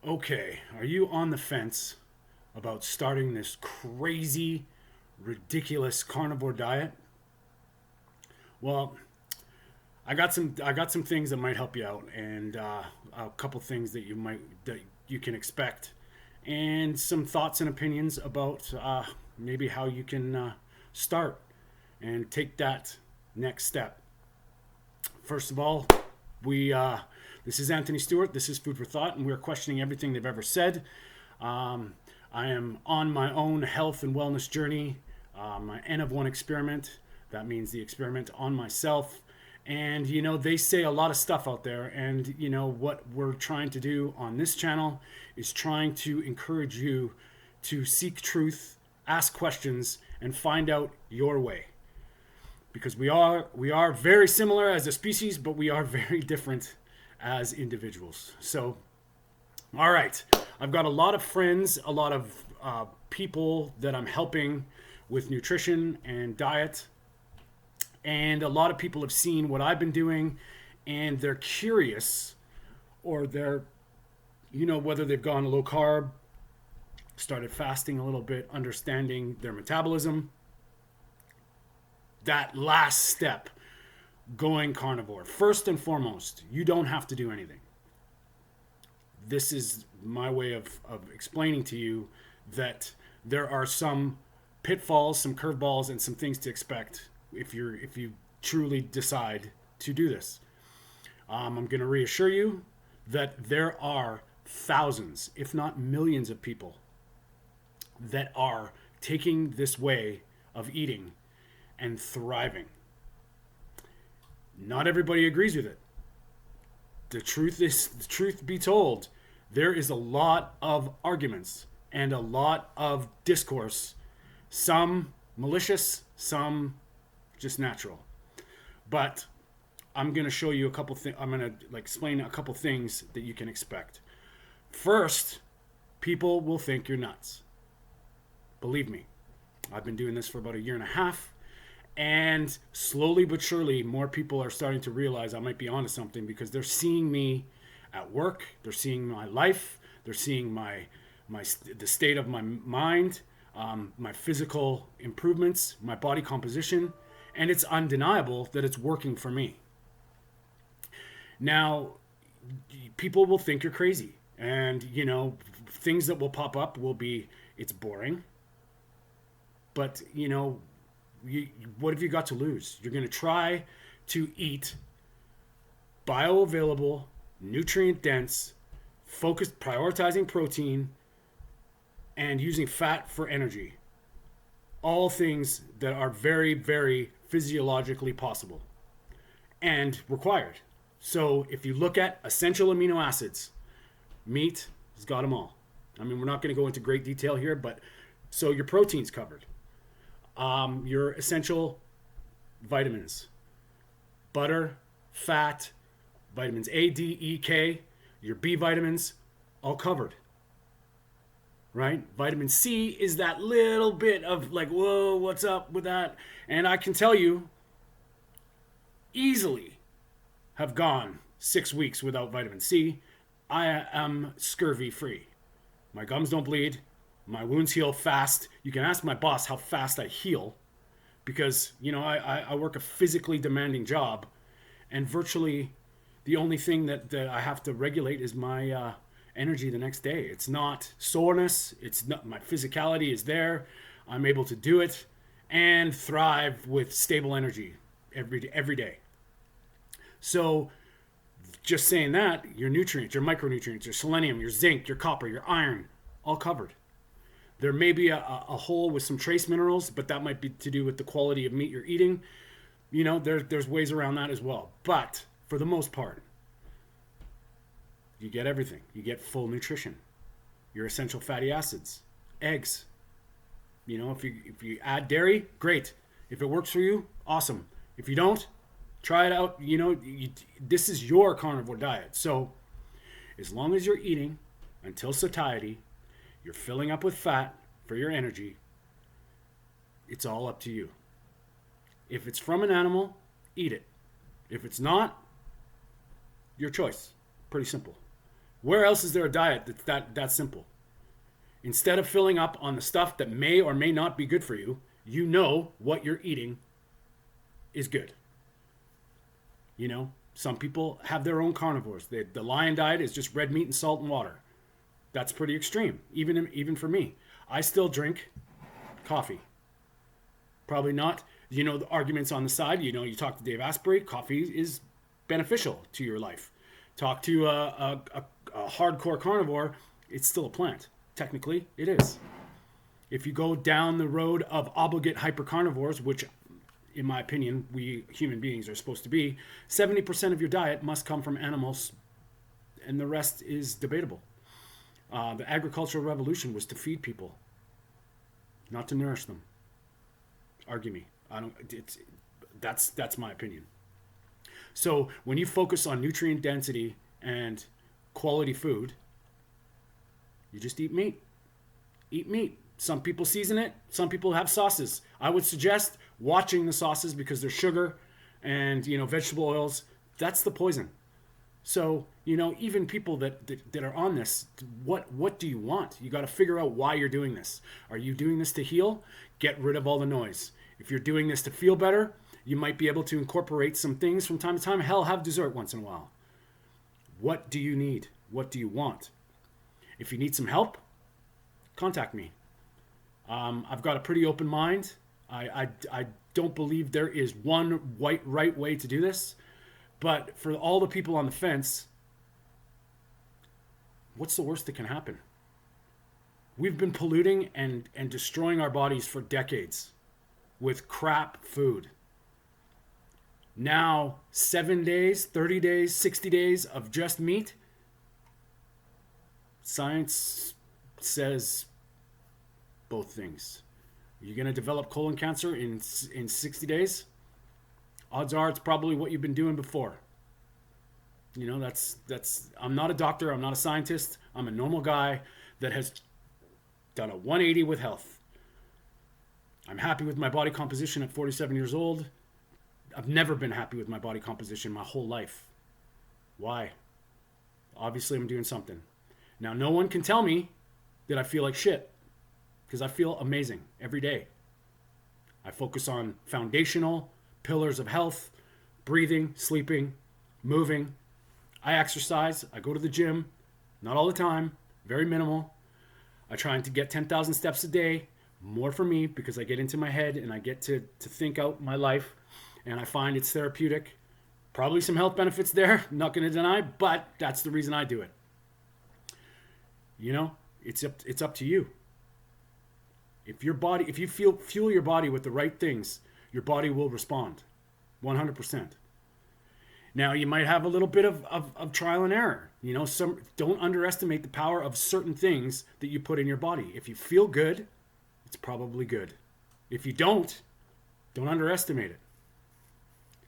Okay, are you on the fence about starting this crazy, ridiculous carnivore diet? Well, I got some things that might help you out, and a couple things that you can expect, and some thoughts and opinions about maybe how you can start and take that next step. First of all, we this is Anthony Stewart. This is Food for Thought, and we're questioning everything they've ever said. Um, I am on my own health and wellness journey, my N of one experiment. That means the experiment on myself. And they say a lot of stuff out there, and what we're trying to do on this channel is trying to encourage you to seek truth, ask questions, and find out your way, because we are very similar as a species, but we are very different as individuals. So, all right, I've got a lot of friends, a lot of people that I'm helping with nutrition and diet, and a lot of people have seen what I've been doing, and they're curious, or they're, whether they've gone low carb, started fasting a little bit, understanding their metabolism, that last step, going carnivore. First and foremost, you don't have to do anything. This is my way of explaining to you that there are some pitfalls, some curveballs, and some things to expect if you truly decide to do this. I'm going to reassure you that there are thousands, if not millions, of people that are taking this way of eating and thriving. Not everybody agrees with it. The truth be told, there is a lot of arguments and a lot of discourse, some malicious, some just natural. But I'm going to show you a couple things. I'm going to explain a couple things that you can expect. First, people will think you're nuts. Believe me, I've been doing this for about a year and a half, and slowly but surely, more people are starting to realize I might be onto something, because they're seeing me at work, they're seeing my life, they're seeing the state of my mind, my physical improvements, my body composition, and it's undeniable that it's working for me. Now, people will think you're crazy, and things that will pop up will be, it's boring, but what have you got to lose? You're going to try to eat bioavailable, nutrient dense, focused, prioritizing protein, and using fat for energy. All things that are very, very physiologically possible and required. So if you look at essential amino acids, meat has got them all. I mean, we're not going to go into great detail here, but so your protein's covered. Your essential vitamins, butter, fat, vitamins A, D, E, K, your B vitamins, all covered. Right? Vitamin C is that little bit of whoa, what's up with that? And I can tell you, easily have gone 6 weeks without vitamin C. I am scurvy free. My gums don't bleed. My wounds heal fast. You can ask my boss how fast I heal, because, I work a physically demanding job, and virtually the only thing that I have to regulate is my energy the next day. It's not soreness. It's not, my physicality is there. I'm able to do it and thrive with stable energy every day. So just saying that, your nutrients, your micronutrients, your selenium, your zinc, your copper, your iron, all covered. There may be a hole with some trace minerals, but that might be to do with the quality of meat you're eating. There's ways around that as well. But for the most part, you get everything. You get full nutrition. Your essential fatty acids, eggs. If you add dairy, great. If it works for you, awesome. If you don't, try it out. This is your carnivore diet. So as long as you're eating until satiety, you're filling up with fat for your energy, it's all up to you. If it's from an animal, eat it. If it's not, your choice. Pretty simple. Where else is there a diet that's that simple? Instead of filling up on the stuff that may or may not be good for you, you know what you're eating is good. You know, some people have their own carnivores. The lion diet is just red meat and salt and water. That's pretty extreme, even for me. I still drink coffee. Probably not, you know, the arguments on the side. You know, you talk to Dave Asprey, coffee is beneficial to your life. Talk to a hardcore carnivore, it's still a plant. Technically, it is. If you go down the road of obligate hypercarnivores, which in my opinion, we human beings are supposed to be, 70% of your diet must come from animals, and the rest is debatable. The agricultural revolution was to feed people, not to nourish them. Argue me. I don't. That's my opinion. So when you focus on nutrient density and quality food, you just eat meat. Eat meat. Some people season it. Some people have sauces. I would suggest watching the sauces because there's sugar and, you know, vegetable oils. That's the poison. So, you know, even people that are on this, what do you want? You got to figure out why you're doing this. Are you doing this to heal? Get rid of all the noise. If you're doing this to feel better, you might be able to incorporate some things from time to time. Hell, have dessert once in a while. What do you need? What do you want? If you need some help, contact me. I've got a pretty open mind. I don't believe there is one right way to do this. But for all the people on the fence, what's the worst that can happen? We've been polluting and destroying our bodies for decades with crap food. Now, 7 days, 30 days, 60 days of just meat. Science says both things. You're going to develop colon cancer in 60 days. Odds are it's probably what you've been doing before. You know, that's I'm not a doctor, I'm not a scientist. I'm a normal guy that has done a 180 with health. I'm happy with my body composition at 47 years old. I've never been happy with my body composition my whole life. Why? Obviously I'm doing something. Now no one can tell me that I feel like shit, because I feel amazing every day. I focus on foundational pillars of health: breathing, sleeping, moving. I exercise. I go to the gym. Not all the time. Very minimal. I try to get 10,000 steps a day. More for me because I get into my head and I get to think out my life. And I find it's therapeutic. Probably some health benefits there. Not going to deny. But that's the reason I do it. You know, it's up to you. If you fuel your body with the right things, your body will respond 100%. Now, you might have a little bit of trial and error. You know, don't underestimate the power of certain things that you put in your body. If you feel good, it's probably good. If you don't underestimate it.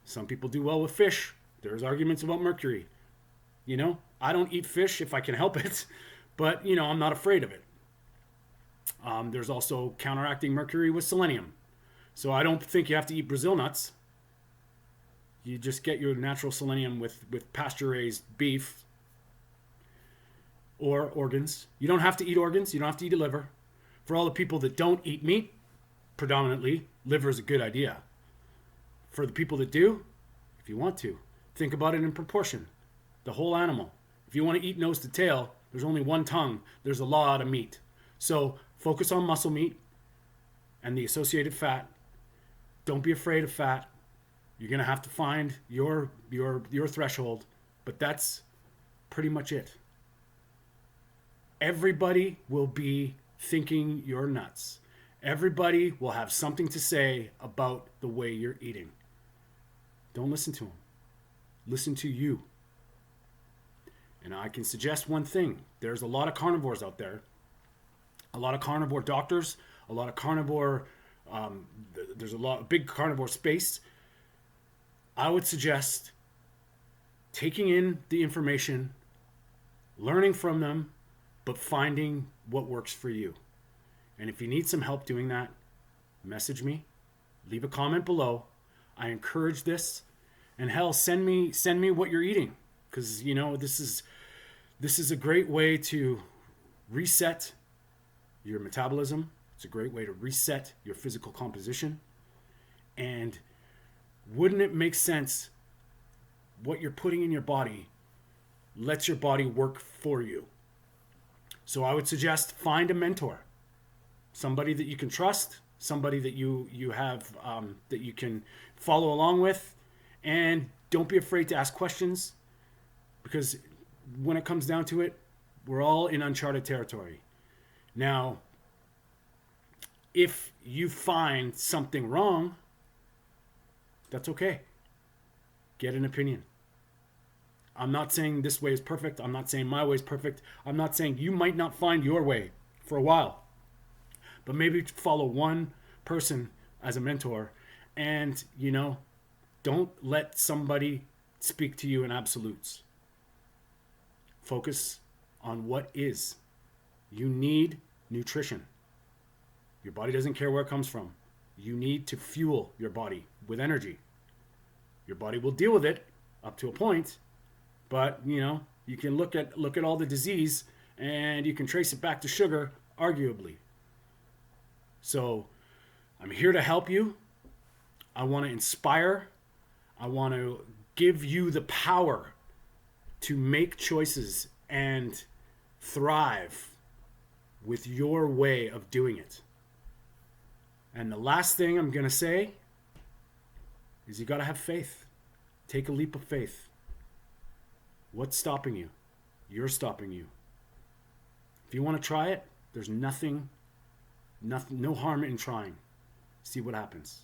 Some people do well with fish. There's arguments about mercury. You know, I don't eat fish if I can help it, but, you know, I'm not afraid of it. There's also counteracting mercury with selenium. So I don't think you have to eat Brazil nuts. You just get your natural selenium with pasture-raised beef or organs. You don't have to eat organs. You don't have to eat a liver. For all the people that don't eat meat, predominantly, liver is a good idea. For the people that do, if you want to, think about it in proportion. The whole animal. If you want to eat nose to tail, there's only one tongue. There's a lot of meat. So focus on muscle meat and the associated fat. Don't be afraid of fat. You're going to have to find your threshold, but that's pretty much it. Everybody will be thinking you're nuts. Everybody will have something to say about the way you're eating. Don't listen to them. Listen to you. And I can suggest one thing. There's a lot of carnivores out there. A lot of carnivore doctors. A lot of carnivore... there's a lot of big carnivore space. I would suggest taking in the information, learning from them, but finding what works for you. And if you need some help doing that, message me, leave a comment below. I encourage this, and hell, send me what you're eating, because you know this is This is a great way to reset your metabolism. It's a great way to reset your physical composition. And wouldn't it make sense what you're putting in your body lets your body work for you? So I would suggest find a mentor, somebody that you can trust, somebody that you have that you can follow along with, and don't be afraid to ask questions, because when it comes down to it, we're all in uncharted territory. Now, if you find something wrong, that's okay. Get an opinion. I'm not saying this way is perfect. I'm not saying my way is perfect. I'm not saying you might not find your way for a while. But maybe follow one person as a mentor, and, don't let somebody speak to you in absolutes. Focus on what is. You need nutrition. Your body doesn't care where it comes from. You need to fuel your body with energy. Your body will deal with it up to a point, but you can look at all the disease and you can trace it back to sugar, arguably. So I'm here to help you. I want to inspire. I want to give you the power to make choices and thrive with your way of doing it. And the last thing I'm going to say is you got to have faith. Take a leap of faith. What's stopping you? You're stopping you. If you want to try it, there's nothing, no harm in trying. See what happens.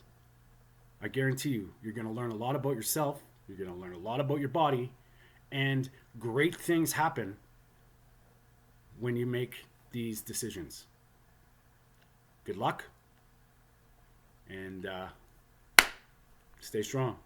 I guarantee you, you're going to learn a lot about yourself. You're going to learn a lot about your body. And great things happen when you make these decisions. Good luck. And stay strong.